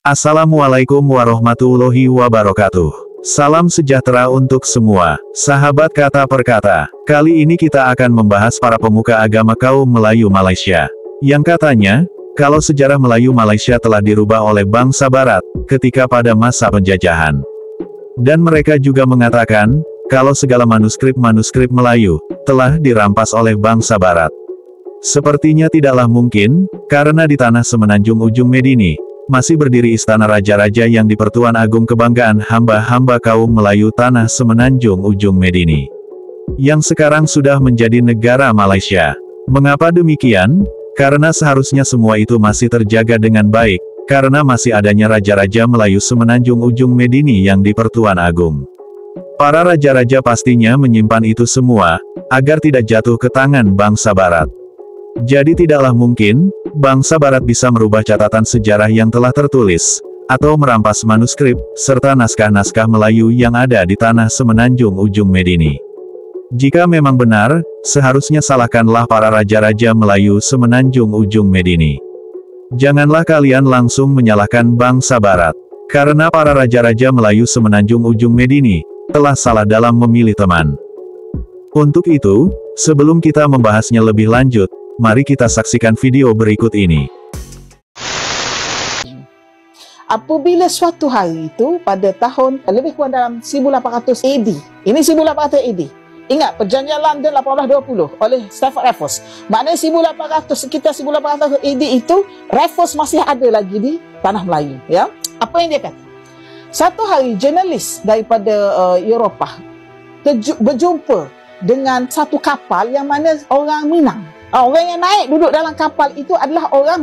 Assalamualaikum warahmatullahi wabarakatuh. Salam sejahtera untuk semua, sahabat kata per kata. Kali ini kita akan membahas para pemuka agama kaum Melayu Malaysia. Yang katanya, kalau sejarah Melayu Malaysia telah dirubah oleh bangsa Barat, ketika pada masa penjajahan. Dan mereka juga mengatakan, kalau segala manuskrip-manuskrip Melayu, telah dirampas oleh bangsa Barat. Sepertinya tidaklah mungkin, karena di tanah semenanjung ujung Medini, masih berdiri istana raja-raja yang di Pertuan Agung kebanggaan hamba-hamba kaum Melayu tanah semenanjung ujung Medini. Yang sekarang sudah menjadi negara Malaysia. Mengapa demikian? Karena seharusnya semua itu masih terjaga dengan baik, karena masih adanya raja-raja Melayu semenanjung ujung Medini yang di Pertuan Agung. Para raja-raja pastinya menyimpan itu semua, agar tidak jatuh ke tangan bangsa Barat. Jadi tidaklah mungkin, bangsa Barat bisa merubah catatan sejarah yang telah tertulis, atau merampas manuskrip, serta naskah-naskah Melayu yang ada di tanah semenanjung ujung Medini. Jika memang benar, seharusnya salahkanlah para raja-raja Melayu semenanjung ujung Medini. Janganlah kalian langsung menyalahkan bangsa Barat, karena para raja-raja Melayu semenanjung ujung Medini, telah salah dalam memilih teman. Untuk itu, sebelum kita membahasnya lebih lanjut, mari kita saksikan video berikut ini. Apabila suatu hari itu, pada tahun lebih kurang dalam 1800 AD. Ini 1800 AD. Ingat, perjanjian London 1820 oleh Stafford Raffles. Maknanya 1800, sekitar 1800 AD itu, Raffles masih ada lagi di tanah Melayu. Ya? Apa yang dia kata? Satu hari, jurnalis daripada Eropah berjumpa dengan satu kapal yang mana orang Minang. Orang yang naik duduk dalam kapal itu adalah orang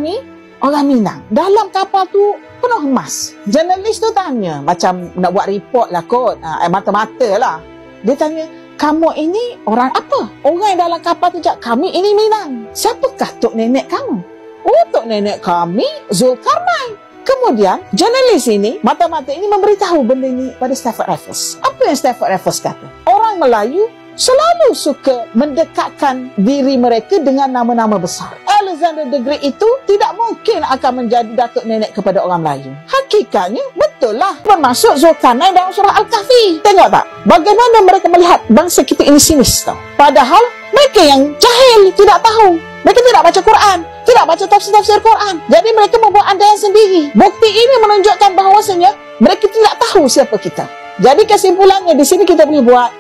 Minang. Dalam kapal tu penuh emas. Jurnalis tu tanya, macam nak buat report lah kot, mata-mata lah. Dia tanya, kamu ini orang apa? Orang yang dalam kapal tu cakap, kami ini Minang. Siapakah tok nenek kamu? Oh, tok nenek kami Zulkarnain. Kemudian, jurnalis ini, mata-mata ini memberitahu benda ini pada Stafford Raffles. Apa yang Stafford Raffles kata? Orang Melayu selalu suka mendekatkan diri mereka dengan nama-nama besar. Alexander the Great itu tidak mungkin akan menjadi datuk nenek kepada orang Melayu. Hakikatnya, betul lah. Bermaksud Zulkarnain dalam surah Al-Kahfi. Tengok tak? Bagaimana mereka melihat bangsa kita ini sinis tau. Padahal, mereka yang jahil, tidak tahu. Mereka tidak baca Quran, tidak baca tafsir-tafsir Quran. Jadi mereka membuat andaian sendiri. Bukti ini menunjukkan bahawasanya mereka tidak tahu siapa kita. Jadi kesimpulannya di sini kita boleh buat,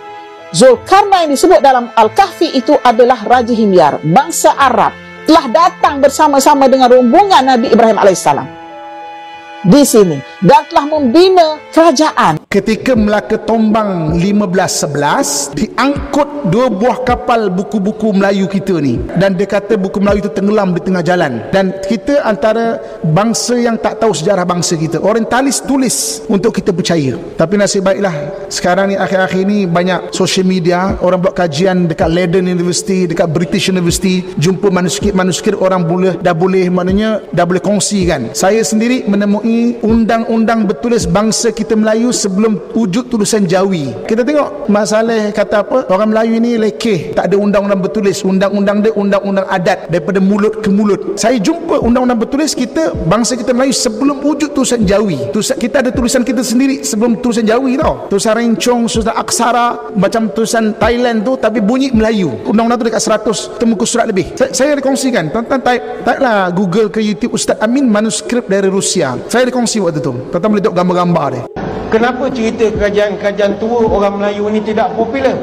Zulkarnain yang disebut dalam Al-Kahfi itu adalah Raja Himyar, bangsa Arab, telah datang bersama-sama dengan rombongan Nabi Ibrahim AS di sini dan telah membina kerajaan. Ketika Melaka Tombang 1511, diangkut 2 buah kapal buku-buku Melayu kita ni, dan dia kata buku Melayu itu tenggelam di tengah jalan. Dan kita antara bangsa yang tak tahu sejarah bangsa kita. Orientalis tulis untuk kita percaya. Tapi nasib baiklah, sekarang ni akhir-akhir ni banyak social media, orang buat kajian dekat Leiden University, dekat British University, jumpa manuskrip orang dah boleh kongsikan. Saya sendiri menemui undang-undang bertulis bangsa kita Melayu sebelum wujud tulisan Jawi. Kita tengok masalah kata apa, orang Melayu ini lekeh, tak ada undang-undang bertulis. Undang-undang dia undang-undang adat, daripada mulut ke mulut. Saya jumpa undang-undang bertulis kita, bangsa kita Melayu sebelum wujud tulisan Jawi. Kita ada tulisan kita sendiri sebelum tulisan Jawi tau. Tulisan Rencong, tulisan Aksara, macam tulisan Thailand tu, tapi bunyi Melayu. Undang-undang tu dekat 100 muka surat lebih. Saya rekongsikan, tuan-tuan type lah Google ke YouTube Ustaz Amin manuskrip dari Rusia. Saya dikongsi waktu tu. Tuan-tuan boleh tengok gambar-gambar dia. Kenapa cerita kerajaan-kerajaan tua orang Melayu ni tidak popular?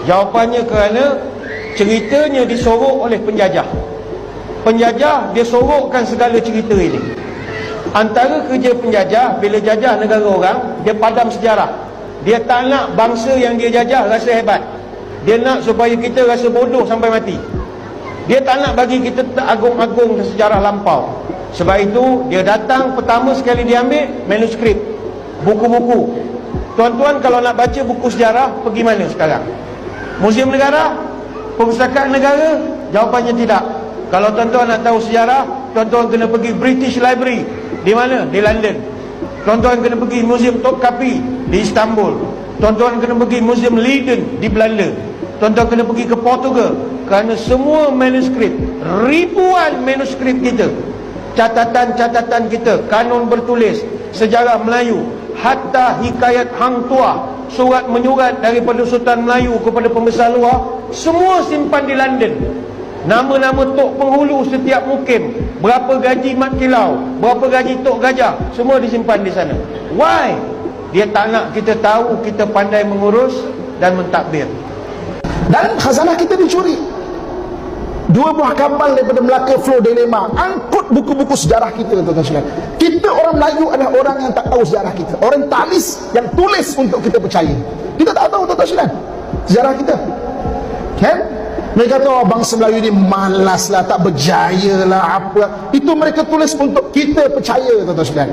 Jawapannya kerana ceritanya disorok oleh penjajah. Penjajah dia sorokkan segala cerita ini. Antara kerja penjajah, bila jajah negara orang, dia padam sejarah. Dia tak nak bangsa yang dia jajah rasa hebat. Dia nak supaya kita rasa bodoh sampai mati. Dia tak nak bagi kita agung-agung sejarah lampau. Sebab itu, dia datang pertama sekali dia ambil manuskrip, buku-buku. Tuan-tuan kalau nak baca buku sejarah, pergi mana sekarang? Muzium Negara? Perpustakaan Negara? Jawapannya tidak. Kalau tuan-tuan nak tahu sejarah, tuan-tuan kena pergi British Library. Di mana? Di London. Tuan-tuan kena pergi Muzium Topkapi di Istanbul. Tuan-tuan kena pergi Muzium Leiden di Belanda. Tuan-tuan kena pergi ke Portugal. Kerana semua manuskrip, ribuan manuskrip kita catatan-catatan kita, kanun bertulis, sejarah Melayu, hatta hikayat Hang Tuah, surat menyurat daripada Sultan Melayu kepada pembesar luar, semua simpan di London. Nama-nama tok penghulu setiap mukim, berapa gaji mat kilau, berapa gaji tok gajah, semua disimpan di sana. Why? Dia tak nak kita tahu kita pandai mengurus dan mentadbir. Dan khazanah kita dicuri. 2 buah kapal daripada Melaka Flow Dilema angkut buku-buku sejarah kita, tuan-tuan sekalian. Kita orang Melayu adalah orang yang tak tahu sejarah kita, orang talis yang tulis untuk kita percaya. Kita tak tahu, tuan-tuan sekalian, sejarah kita, kan? Mereka kata, oh, bangsa Melayu ni malas lah, tak berjaya lah, apa. Itu mereka tulis untuk kita percaya, tuan-tuan sekalian.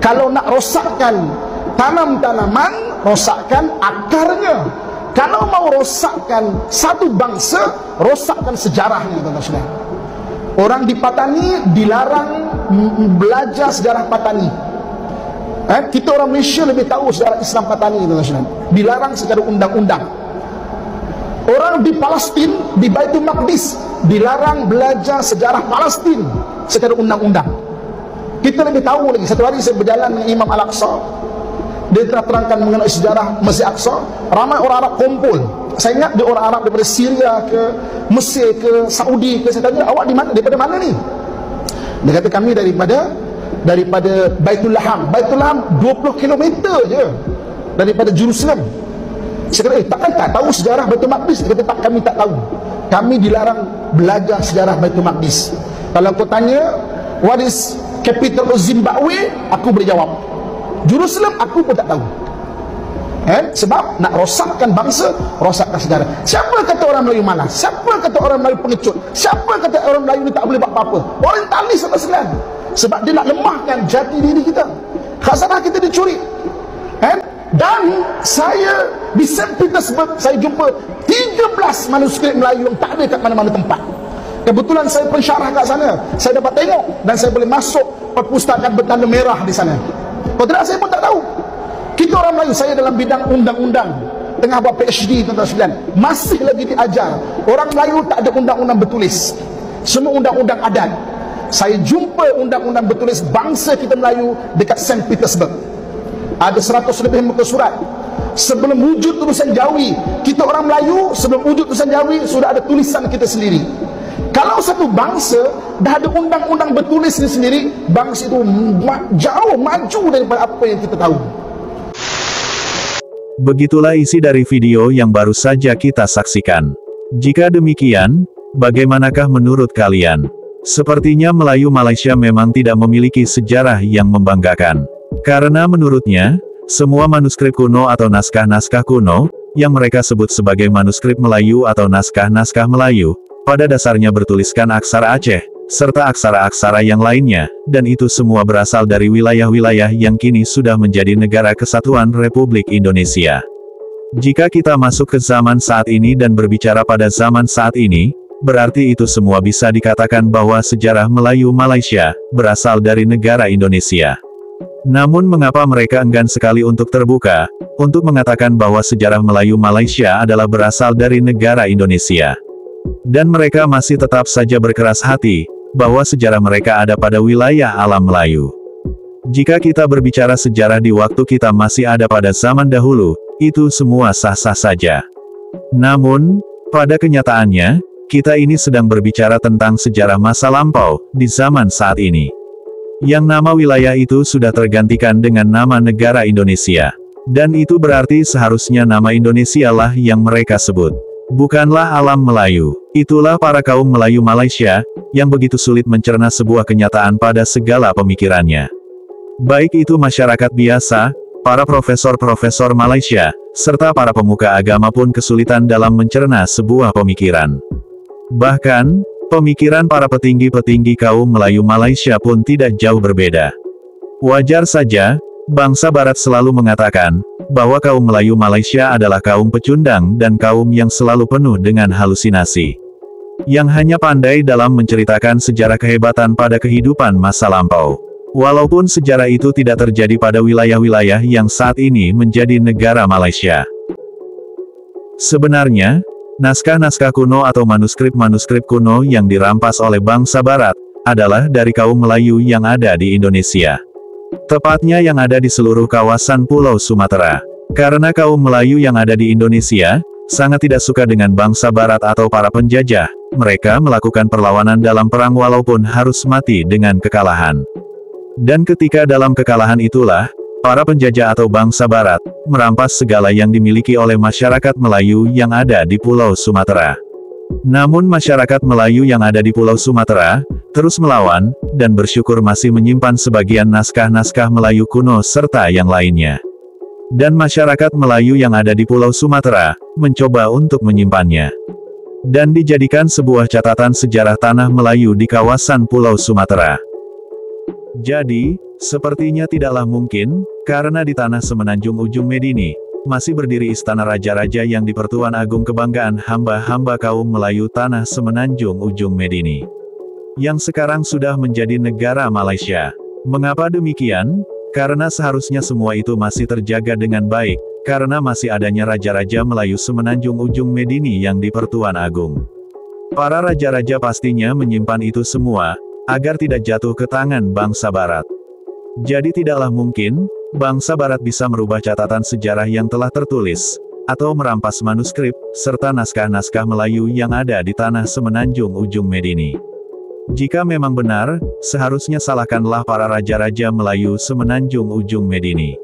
Kalau nak rosakkan tanam-tanaman, rosakkan akarnya. Kalau mau rosakkan satu bangsa, rosakkan sejarahnya, tuan-tuan sekalian. Orang di Patani dilarang belajar sejarah Patani. Kita orang Malaysia lebih tahu sejarah Islam Patani, tuan-tuan sekalian. Dilarang secara undang-undang. Orang di Palestin, di Baitul Maqdis, dilarang belajar sejarah Palestin secara undang-undang. Kita lebih tahu lagi. Satu hari saya berjalan dengan Imam Al-Aqsa, dia telah terangkan mengenai sejarah Masjid Aqsa. Ramai orang Arab kumpul. Saya ingat dia orang Arab daripada Syria ke Mesir ke Saudi ke. Saya tanya, awak di mana? Daripada mana ni? Dia kata, kami daripada Baitul Laham. Baitul Laham 20 km je daripada Jerusalem. Saya kata, takkan tak tahu sejarah Baitul Maqdis? Dia kata, tak, kami tak tahu. Kami dilarang belajar sejarah Baitul Maqdis. Kalau kau tanya, what is capital of Zimbabwe? Aku boleh jawab. Jerusalem, aku pun tak tahu. Sebab nak rosakkan bangsa, rosakkan sejarah. Siapa kata orang Melayu malas? Siapa kata orang Melayu pengecut? Siapa kata orang Melayu ni tak boleh buat apa-apa? Orientalis sama sekalian. Sebab dia nak lemahkan jati diri kita. Khazanah kita dicuri. Dan saya di St. Petersburg, saya jumpa 13 manuskrip Melayu yang tak ada kat mana-mana tempat. Kebetulan saya pensyarah kat sana, saya dapat tengok dan saya boleh masuk perpustakaan bertanda merah di sana. Kalau tidak, saya pun tak tahu. Kita orang Melayu, saya dalam bidang undang-undang, tengah buat PhD, tuan-tuan sekalian, masih lagi diajar. Orang Melayu tak ada undang-undang bertulis, semua undang-undang adat. Saya jumpa undang-undang bertulis bangsa kita Melayu dekat St. Petersburg. Ada 100 lebih muka surat. Sebelum wujud tulisan Jawi, kita orang Melayu, sebelum wujud tulisan Jawi, sudah ada tulisan kita sendiri. Kalau satu bangsa dah ada undang-undang bertulis sendiri, bangsa itu jauh maju daripada apa yang kita tahu. Begitulah isi dari video yang baru saja kita saksikan. Jika demikian, bagaimanakah menurut kalian? Sepertinya Melayu Malaysia memang tidak memiliki sejarah yang membanggakan. Karena menurutnya, semua manuskrip kuno atau naskah-naskah kuno, yang mereka sebut sebagai manuskrip Melayu atau naskah-naskah Melayu, pada dasarnya bertuliskan aksara Aceh, serta aksara-aksara yang lainnya, dan itu semua berasal dari wilayah-wilayah yang kini sudah menjadi Negara Kesatuan Republik Indonesia. Jika kita masuk ke zaman saat ini dan berbicara pada zaman saat ini, berarti itu semua bisa dikatakan bahwa sejarah Melayu Malaysia berasal dari negara Indonesia. Namun mengapa mereka enggan sekali untuk terbuka, untuk mengatakan bahwa sejarah Melayu Malaysia adalah berasal dari negara Indonesia? Dan mereka masih tetap saja berkeras hati, bahwa sejarah mereka ada pada wilayah alam Melayu. Jika kita berbicara sejarah di waktu kita masih ada pada zaman dahulu, itu semua sah-sah saja. Namun, pada kenyataannya, kita ini sedang berbicara tentang sejarah masa lampau, di zaman saat ini. Yang nama wilayah itu sudah tergantikan dengan nama negara Indonesia. Dan itu berarti seharusnya nama Indonesia lah yang mereka sebut. Bukanlah alam Melayu. Itulah para kaum Melayu Malaysia, yang begitu sulit mencerna sebuah kenyataan pada segala pemikirannya. Baik itu masyarakat biasa, para profesor-profesor Malaysia, serta para pemuka agama pun kesulitan dalam mencerna sebuah pemikiran. Bahkan, pemikiran para petinggi-petinggi kaum Melayu Malaysia pun tidak jauh berbeda. Wajar saja, bangsa Barat selalu mengatakan, bahwa kaum Melayu Malaysia adalah kaum pecundang dan kaum yang selalu penuh dengan halusinasi. Yang hanya pandai dalam menceritakan sejarah kehebatan pada kehidupan masa lampau. Walaupun sejarah itu tidak terjadi pada wilayah-wilayah yang saat ini menjadi negara Malaysia. Sebenarnya, naskah-naskah kuno atau manuskrip-manuskrip kuno yang dirampas oleh bangsa Barat, adalah dari kaum Melayu yang ada di Indonesia. Tepatnya yang ada di seluruh kawasan Pulau Sumatera. Karena kaum Melayu yang ada di Indonesia sangat tidak suka dengan bangsa Barat atau para penjajah, mereka melakukan perlawanan dalam perang walaupun harus mati dengan kekalahan. Dan ketika dalam kekalahan itulah, para penjajah atau bangsa Barat merampas segala yang dimiliki oleh masyarakat Melayu yang ada di Pulau Sumatera. Namun masyarakat Melayu yang ada di Pulau Sumatera terus melawan, dan bersyukur masih menyimpan sebagian naskah-naskah Melayu kuno serta yang lainnya. Dan masyarakat Melayu yang ada di Pulau Sumatera mencoba untuk menyimpannya. Dan dijadikan sebuah catatan sejarah tanah Melayu di kawasan Pulau Sumatera. Jadi, sepertinya tidaklah mungkin, karena di tanah Semenanjung Ujung Medini masih berdiri istana raja-raja yang di Pertuan Agung Kebanggaan hamba-hamba kaum Melayu tanah Semenanjung Ujung Medini, yang sekarang sudah menjadi negara Malaysia. Mengapa demikian? Karena seharusnya semua itu masih terjaga dengan baik, karena masih adanya raja-raja Melayu Semenanjung Ujung Medini yang di Pertuan Agung. Para raja-raja pastinya menyimpan itu semua, agar tidak jatuh ke tangan bangsa Barat. Jadi tidaklah mungkin bangsa Barat bisa merubah catatan sejarah yang telah tertulis, atau merampas manuskrip, serta naskah-naskah Melayu yang ada di tanah Semenanjung Ujung Medini. Jika memang benar, seharusnya salahkanlah para raja-raja Melayu Semenanjung Ujung Medini.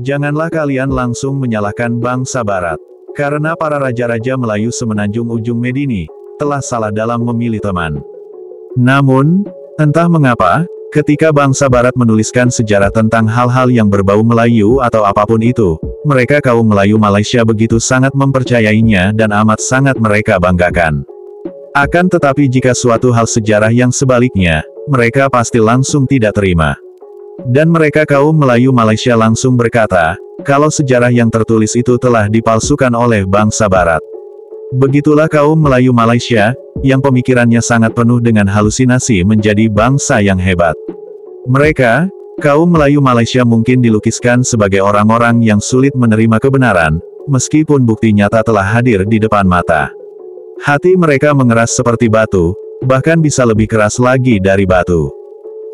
Janganlah kalian langsung menyalahkan bangsa Barat, karena para raja-raja Melayu Semenanjung Ujung Medini telah salah dalam memilih teman. Namun, entah mengapa, ketika bangsa Barat menuliskan sejarah tentang hal-hal yang berbau Melayu atau apapun itu, mereka kaum Melayu Malaysia begitu sangat mempercayainya dan amat sangat mereka banggakan. Akan tetapi jika suatu hal sejarah yang sebaliknya, mereka pasti langsung tidak terima. Dan mereka kaum Melayu Malaysia langsung berkata, kalau sejarah yang tertulis itu telah dipalsukan oleh bangsa Barat. Begitulah kaum Melayu Malaysia, yang pemikirannya sangat penuh dengan halusinasi menjadi bangsa yang hebat. Mereka, kaum Melayu Malaysia mungkin dilukiskan sebagai orang-orang yang sulit menerima kebenaran, meskipun bukti nyata telah hadir di depan mata. Hati mereka mengeras seperti batu, bahkan bisa lebih keras lagi dari batu.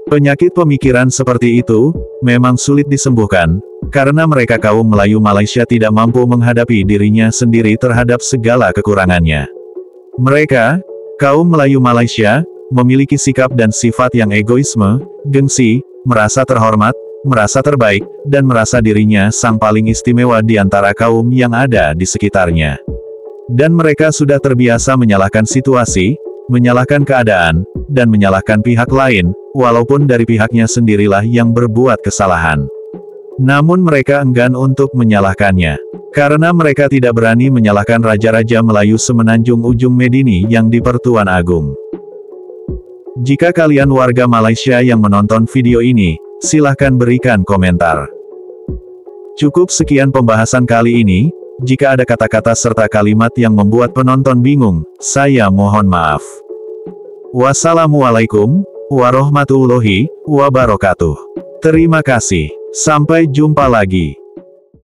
Penyakit pemikiran seperti itu, memang sulit disembuhkan, karena mereka kaum Melayu Malaysia tidak mampu menghadapi dirinya sendiri terhadap segala kekurangannya. Mereka, kaum Melayu Malaysia, memiliki sikap dan sifat yang egoisme, gengsi, merasa terhormat, merasa terbaik, dan merasa dirinya sang paling istimewa di antara kaum yang ada di sekitarnya. Dan mereka sudah terbiasa menyalahkan situasi, menyalahkan keadaan, dan menyalahkan pihak lain, walaupun dari pihaknya sendirilah yang berbuat kesalahan. Namun mereka enggan untuk menyalahkannya, karena mereka tidak berani menyalahkan raja-raja Melayu Semenanjung Ujung Medini yang di Pertuan Agung. Jika kalian warga Malaysia yang menonton video ini, silahkan berikan komentar. Cukup sekian pembahasan kali ini. Jika ada kata-kata serta kalimat yang membuat penonton bingung, saya mohon maaf. Wassalamualaikum warahmatullahi wabarakatuh. Terima kasih. Sampai jumpa lagi.